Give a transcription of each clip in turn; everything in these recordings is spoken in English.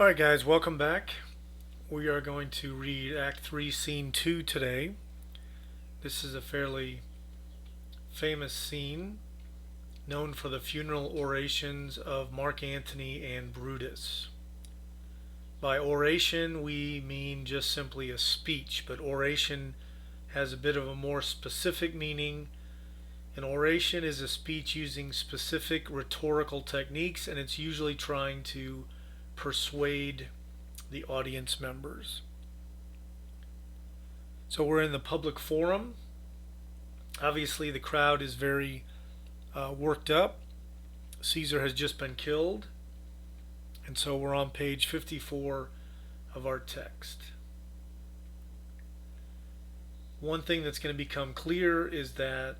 Alright guys, welcome back. We are going to read Act 3, Scene 2 today. This is a fairly famous scene known for the funeral orations of Mark Antony and Brutus. By oration we mean just simply a speech, but oration has a bit of a more specific meaning. An oration is a speech using specific rhetorical techniques, and it's usually trying to persuade the audience members. So we're in the public forum. Obviously the crowd is very worked up. Caesar has just been killed. And so we're on page 54 of our text. One thing that's going to become clear is that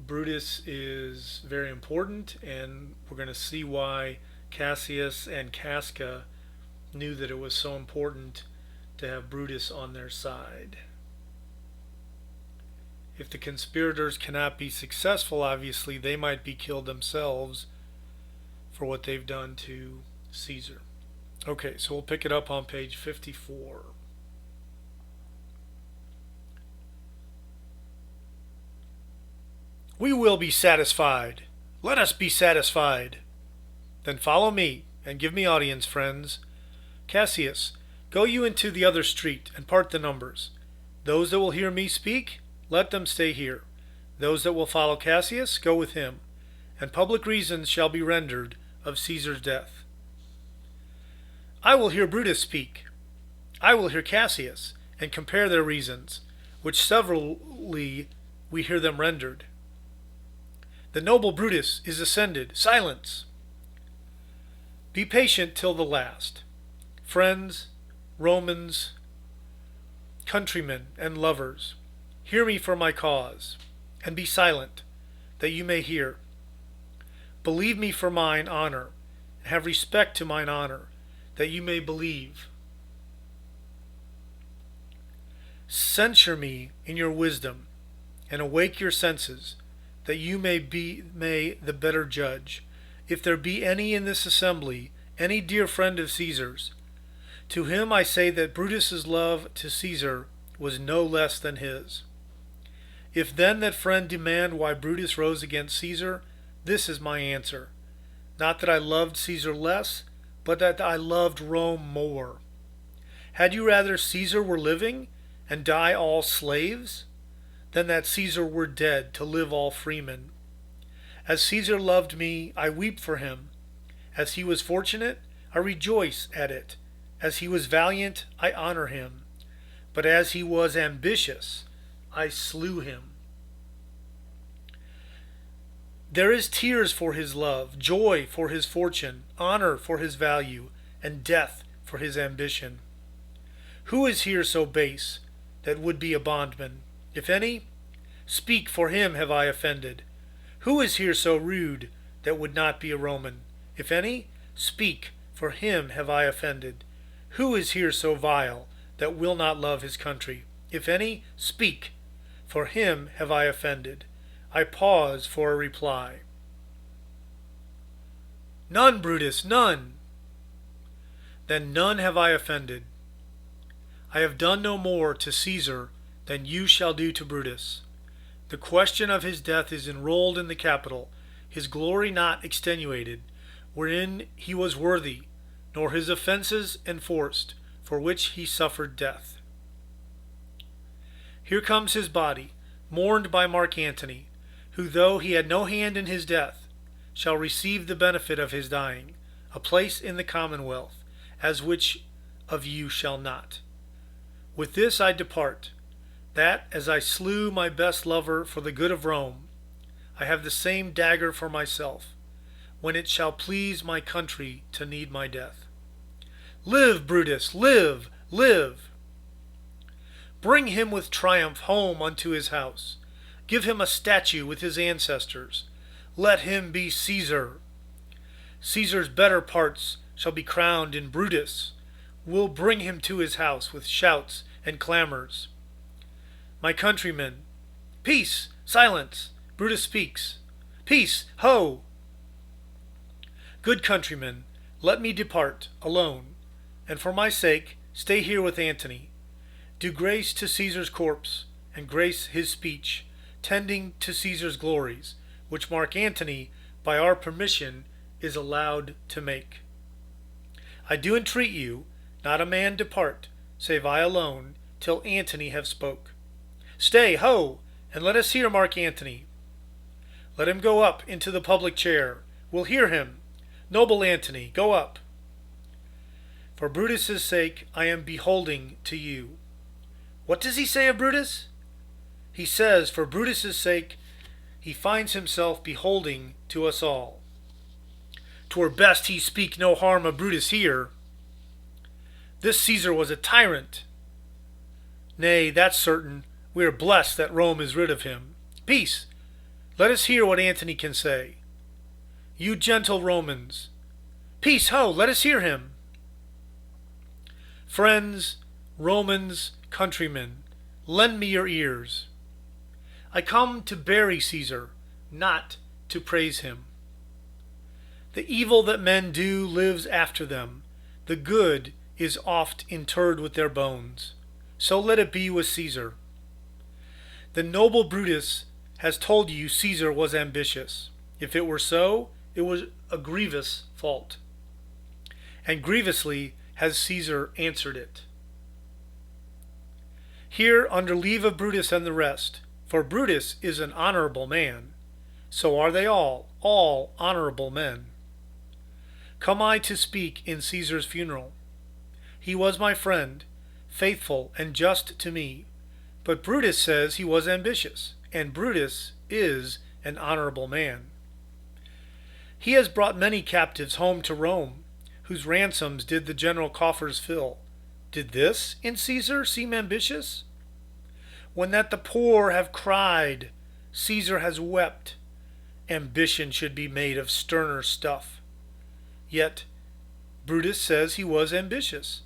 Brutus is very important, and we're going to see why Cassius and Casca knew that it was so important to have Brutus on their side. If the conspirators cannot be successful, obviously they might be killed themselves for what they've done to Caesar. Okay, so we'll pick it up on page 54. We will be satisfied. Let us be satisfied. Then follow me, and give me audience, friends. Cassius, go you into the other street, and part the numbers. Those that will hear me speak, let them stay here. Those that will follow Cassius, go with him. And public reasons shall be rendered of Caesar's death. I will hear Brutus speak. I will hear Cassius, and compare their reasons, which severally we hear them rendered. The noble Brutus is ascended. Silence! Be patient till the last. Friends, Romans, countrymen, and lovers, hear me for my cause, and be silent, that you may hear. Believe me for mine honor, and have respect to mine honor, that you may believe. Censure me in your wisdom, and awake your senses, that you may the better judge. If there be any in this assembly, any dear friend of Caesar's, to him I say that Brutus's love to Caesar was no less than his. If then that friend demand why Brutus rose against Caesar, this is my answer. Not that I loved Caesar less, but that I loved Rome more. Had you rather Caesar were living, and die all slaves, than that Caesar were dead, to live all freemen? As Caesar loved me, I weep for him. As he was fortunate, I rejoice at it. As he was valiant, I honor him. But as he was ambitious, I slew him. There is tears for his love, joy for his fortune, honor for his value, and death for his ambition. Who is here so base that would be a bondman? If any, speak, for him have I offended. Who is here so rude that would not be a Roman? If any, speak, for him have I offended. Who is here so vile that will not love his country? If any, speak, for him have I offended. I pause for a reply. None, Brutus, none. Then none have I offended. I have done no more to Caesar than you shall do to Brutus. The question of his death is enrolled in the Capitol, his glory not extenuated, wherein he was worthy, nor his offences enforced, for which he suffered death. Here comes his body, mourned by Mark Antony, who, though he had no hand in his death, shall receive the benefit of his dying, a place in the commonwealth, as which of you shall not. With this I depart, that, as I slew my best lover for the good of Rome, I have the same dagger for myself, when it shall please my country to need my death. Live, Brutus, live, live! Bring him with triumph home unto his house. Give him a statue with his ancestors. Let him be Caesar. Caesar's better parts shall be crowned in Brutus. We'll bring him to his house with shouts and clamors. My countrymen, peace, silence, Brutus speaks. Peace, ho! Good countrymen, let me depart, alone. and for my sake stay here with Antony. Do grace to Caesar's corpse, and grace his speech, tending to Caesar's glories, which Mark Antony, by our permission, is allowed to make. I do entreat you, not a man depart, save I alone, till Antony have spoke. Stay, ho, and let us hear Mark Antony. Let him go up into the public chair. We'll hear him. Noble Antony, go up. For Brutus's sake I am beholding to you. What does he say of Brutus? He says, for Brutus's sake, he finds himself beholding to us all. 'Twere best he speak no harm of Brutus here. This Caesar was a tyrant. Nay, that's certain. We are blessed that Rome is rid of him. Peace! Let us hear what Antony can say. You gentle Romans. Peace, ho! Let us hear him. Friends, Romans, countrymen, lend me your ears. I come to bury Caesar, not to praise him. The evil that men do lives after them. The good is oft interred with their bones. So let it be with Caesar. The noble Brutus has told you Caesar was ambitious. If it were so, it was a grievous fault. And grievously has Caesar answered it. Here, under leave of Brutus and the rest, for Brutus is an honorable man, so are they all honorable men. Come I to speak in Caesar's funeral. He was my friend, faithful and just to me, but Brutus says he was ambitious, and Brutus is an honorable man. He has brought many captives home to Rome, whose ransoms did the general coffers fill. Did this in Caesar seem ambitious? When that the poor have cried, Caesar has wept. Ambition should be made of sterner stuff. Yet Brutus says he was ambitious,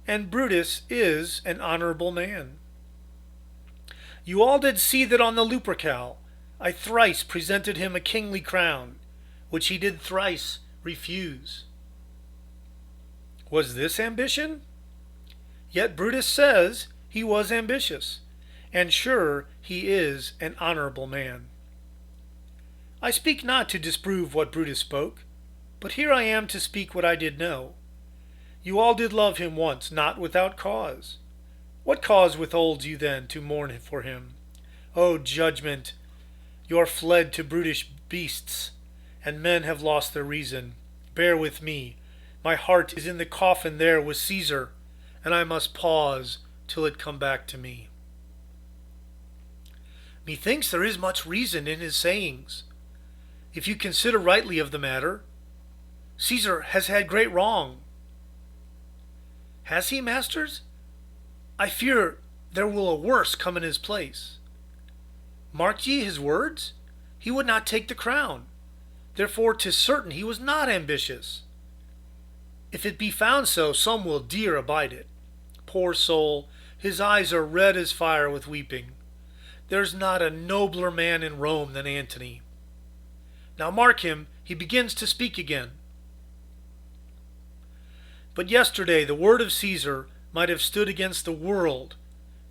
and Brutus is an honorable man. You all did see that on the Lupercal I thrice presented him a kingly crown, which he did thrice refuse. Was this ambition? Yet Brutus says he was ambitious, and sure he is an honorable man. I speak not to disprove what Brutus spoke, but here I am to speak what I did know. You all did love him once, not without cause. What cause withholds you then to mourn for him? O judgment, you are fled to brutish beasts, and men have lost their reason. Bear with me. My heart is in the coffin there with Caesar, and I must pause till it come back to me. Methinks there is much reason in his sayings. If you consider rightly of the matter, Caesar has had great wrong. Has he, masters? I fear there will a worse come in his place. Marked ye his words? He would not take the crown. Therefore 'tis certain he was not ambitious. If it be found so, some will dear abide it. Poor soul, his eyes are red as fire with weeping. There's not a nobler man in Rome than Antony. Now mark him, he begins to speak again. But yesterday the word of Caesar might have stood against the world.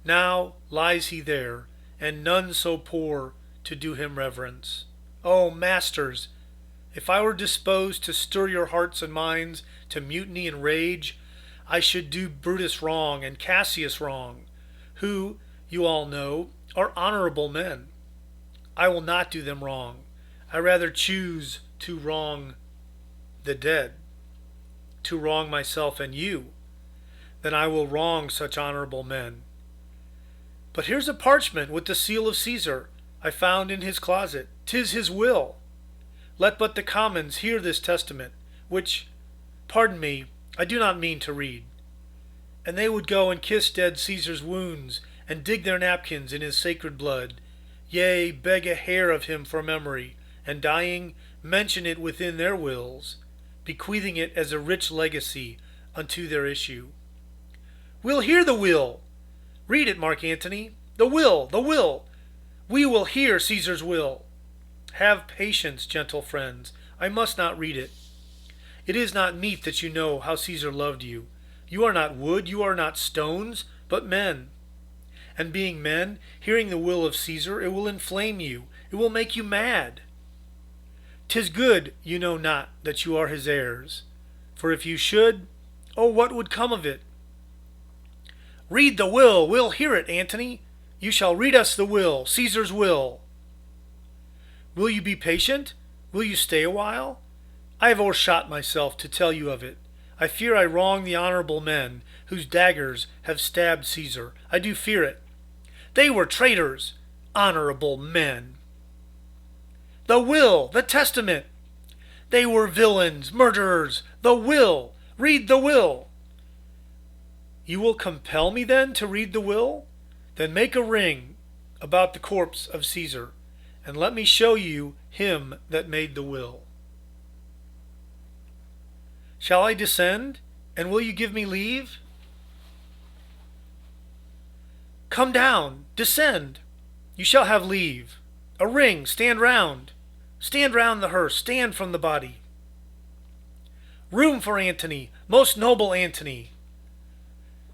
Now lies he there, and none so poor to do him reverence. O masters, if I were disposed to stir your hearts and minds to mutiny and rage, I should do Brutus wrong and Cassius wrong, who, you all know, are honorable men. I will not do them wrong. I rather choose to wrong the dead, to wrong myself and you, than I will wrong such honorable men. But here's a parchment with the seal of Caesar I found in his closet. 'Tis his will. Let but the commons hear this testament, which, pardon me, I do not mean to read. And they would go and kiss dead Caesar's wounds, and dig their napkins in his sacred blood, yea, beg a hair of him for memory, and dying, mention it within their wills, bequeathing it as a rich legacy unto their issue. We'll hear the will. Read it, Mark Antony. The will, the will. We will hear Caesar's will. Have patience, gentle friends. I must not read it. It is not meet that you know how Caesar loved you, You are not wood, you are not stones, but men. And being men, hearing the will of Caesar, it will inflame you, it will make you mad. 'Tis good you know not that you are his heirs. For if you should, oh, what would come of it? Read the will, we'll hear it, Antony. You shall read us the will, Caesar's will. Will you be patient? Will you stay a while? I have o'ershot myself to tell you of it. I fear I wrong the honorable men, whose daggers have stabbed Caesar. I do fear it. They were traitors, honorable men. The will, the testament. They were villains, murderers. The will. Read the will. You will compel me then to read the will? Then make a ring about the corpse of Caesar, and let me show you him that made the will. Shall I descend, and will you give me leave? Come down, descend. You shall have leave. A ring, stand round. Stand round the hearse, stand from the body. Room for Antony, most noble Antony.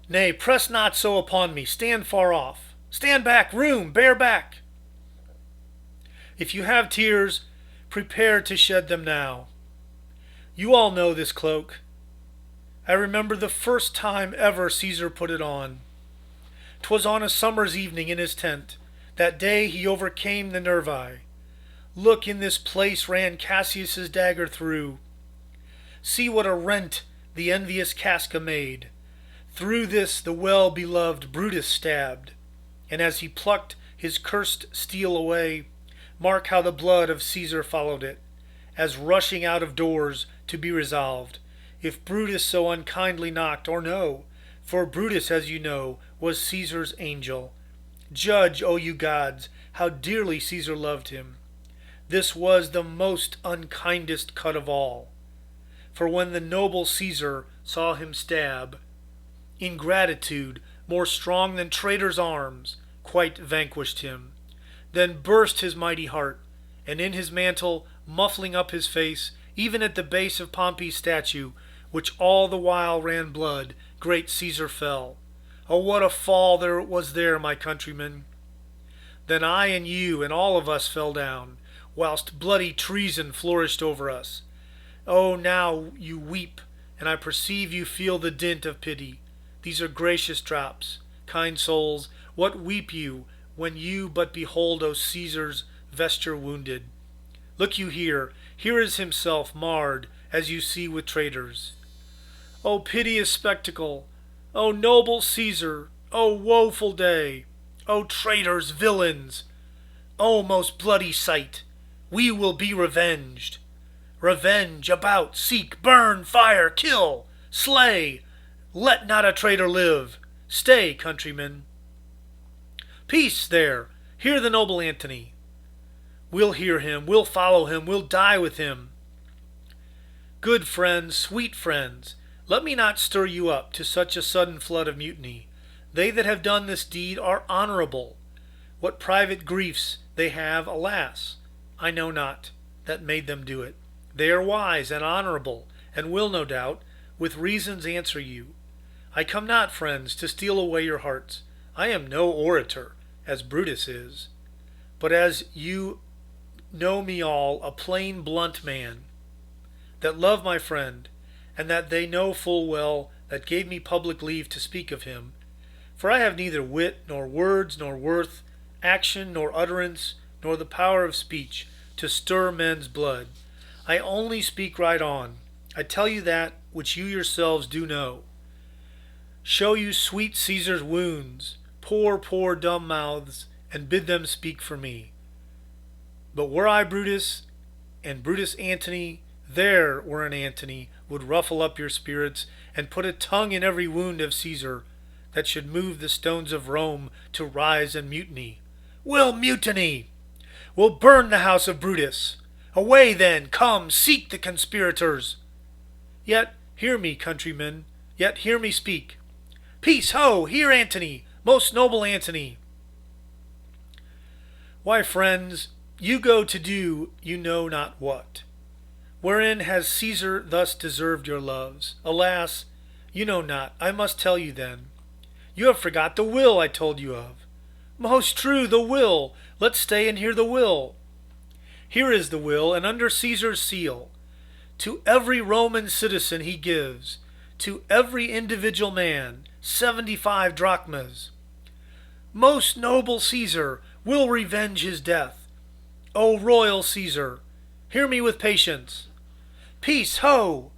Nay, press not so upon me, stand far off. Stand back, room, bear back. If you have tears, prepare to shed them now. You all know this cloak. I remember the first time ever Caesar put it on. 'Twas on a summer's evening in his tent. That day he overcame the Nervi. Look, in this place ran Cassius's dagger through. See what a rent the envious Casca made. Through this the well-beloved Brutus stabbed. And as he plucked his cursed steel away, mark how the blood of Caesar followed it, as rushing out of doors to be resolved, if Brutus so unkindly knocked, or no, for Brutus, as you know, was Caesar's angel. Judge, O you gods, how dearly Caesar loved him. This was the most unkindest cut of all. For when the noble Caesar saw him stab, ingratitude, more strong than traitors' arms, quite vanquished him. Then burst his mighty heart, and in his mantle, muffling up his face, even at the base of Pompey's statue, which all the while ran blood, great Caesar fell. Oh, what a fall there was there, my countrymen! Then I and you and all of us fell down, whilst bloody treason flourished over us. Oh, now you weep, and I perceive you feel the dint of pity. These are gracious drops. Kind souls, what weep you when you but behold, O Caesar's vesture wounded? Look you here, here is himself marred, as you see with traitors. O piteous spectacle! O noble Caesar! O woeful day! O traitors, villains! O most bloody sight! We will be revenged. Revenge about, seek, burn, fire, kill, slay. Let not a traitor live. Stay, countrymen. Peace there. Hear the noble Antony. We'll hear him, we'll follow him, we'll die with him. Good friends, sweet friends, let me not stir you up to such a sudden flood of mutiny. They that have done this deed are honorable. What private griefs they have, alas, I know not, that made them do it. They are wise and honorable, and will, no doubt, with reasons answer you. I come not, friends, to steal away your hearts. I am no orator, as Brutus is, but as you know me all, a plain, blunt man, that love my friend, and that they know full well that gave me public leave to speak of him. For I have neither wit, nor words, nor worth, action, nor utterance, nor the power of speech, to stir men's blood. I only speak right on. I tell you that which you yourselves do know. Show you sweet Caesar's wounds, poor dumb mouths, and bid them speak for me. But were I Brutus, and Brutus Antony, there were an Antony, would ruffle up your spirits, and put a tongue in every wound of Caesar, that should move the stones of Rome to rise and mutiny. We'll mutiny! We'll burn the house of Brutus. Away then, come, seek the conspirators. Yet hear me, countrymen, yet hear me speak. Peace, ho! Hear Antony, most noble Antony. Why, friends, you go to do you know not what. Wherein has Caesar thus deserved your loves? Alas, You know not. I must tell you then. You have forgot the will I told you of. Most true, the will. Let's stay and hear the will. Here is the will, and under Caesar's seal. To every Roman citizen he gives, to every individual man, 75 drachmas. Most noble Caesar will revenge his death. O royal Caesar, hear me with patience. Peace, ho!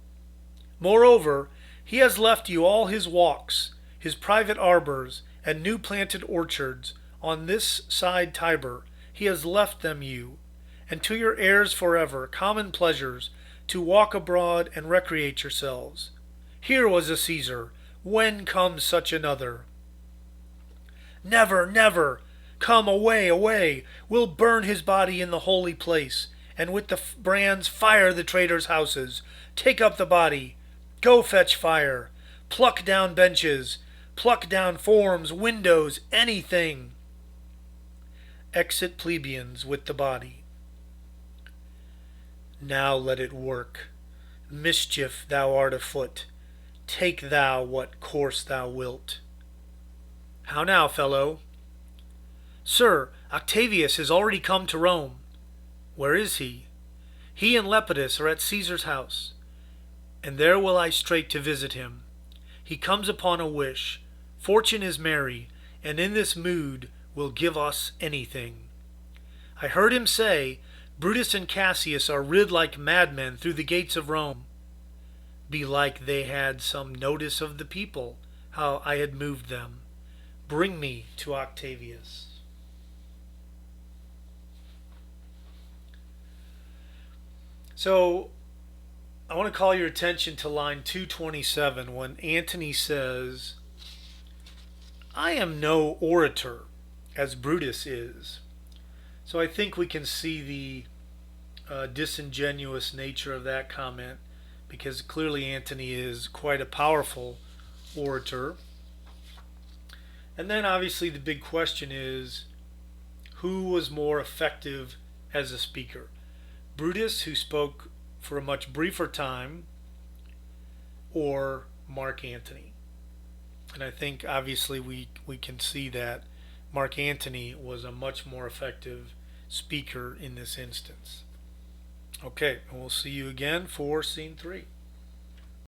Moreover, he has left you all his walks, his private arbors, and new planted orchards on this side Tiber. He has left them you, and to your heirs forever common pleasures, to walk abroad and recreate yourselves. Here was a Caesar, when comes such another? Never, never! Come, away, away! We'll burn his body in the holy place, and with the brands fire the traitors' houses. Take up the body. Go fetch fire. Pluck down benches. Pluck down forms, windows, anything. Exit plebeians with the body. Now let it work. Mischief thou art afoot. Take thou what course thou wilt. How now, fellow? Sir, Octavius has already come to Rome. Where is he? He and Lepidus are at Caesar's house, and there will I straight to visit him. He comes upon a wish. Fortune is merry, and in this mood will give us anything. I heard him say, Brutus and Cassius are rid like madmen through the gates of Rome. Belike they had some notice of the people, how I had moved them. Bring me to Octavius. So, I want to call your attention to line 227 when Antony says, I am no orator, as Brutus is. So I think we can see the disingenuous nature of that comment, because clearly Antony is quite a powerful orator. And then obviously the big question is, who was more effective as a speaker? Brutus, who spoke for a much briefer time, or Mark Antony? And I think obviously we can see that Mark Antony was a much more effective speaker in this instance. Okay, and we'll see you again for scene 3.